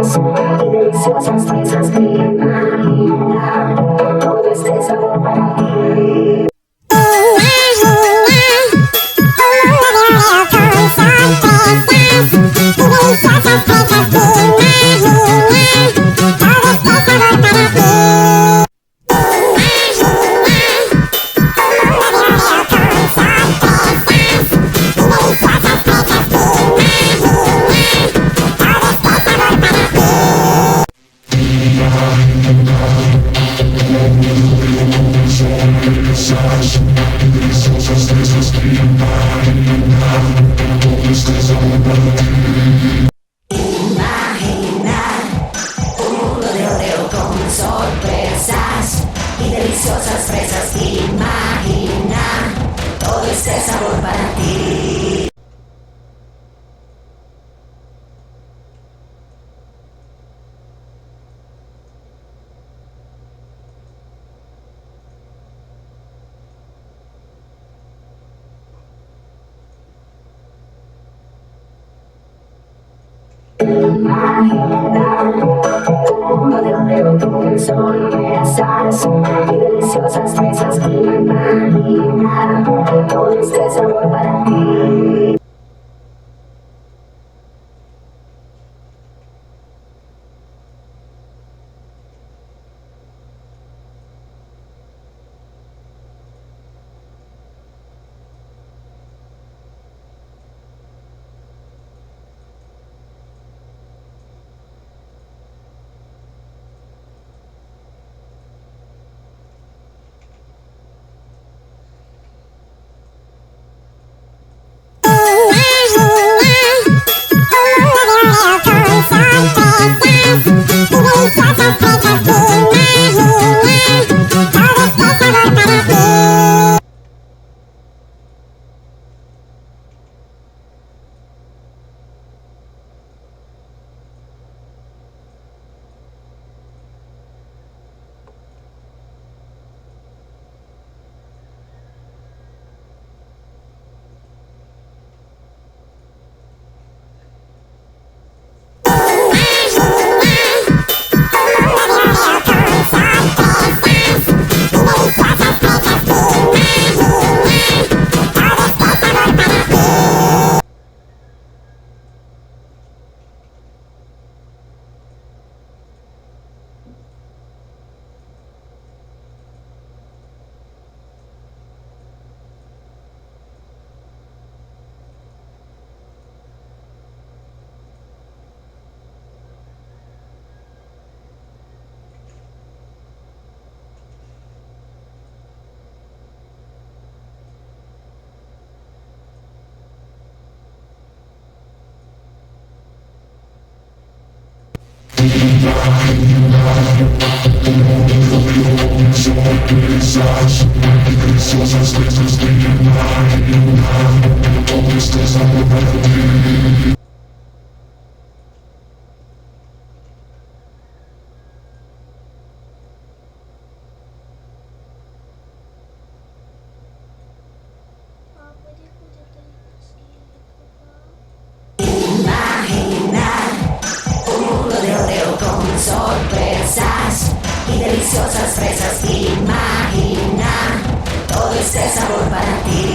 sorpresas y deliciosas fresas que imaginar. Todo este sabor para ti. Sorpresas y deliciosas fresas, imagina todo este sabor para ti. Imaginar uno de Oreo con sorpresas y deliciosas fresas, imagina todo este sabor para ti. Sorpresas y deliciosas fresas que imagina todo este sabor para ti. Sorpresas y deliciosas fresas, imagina todo este sabor para ti.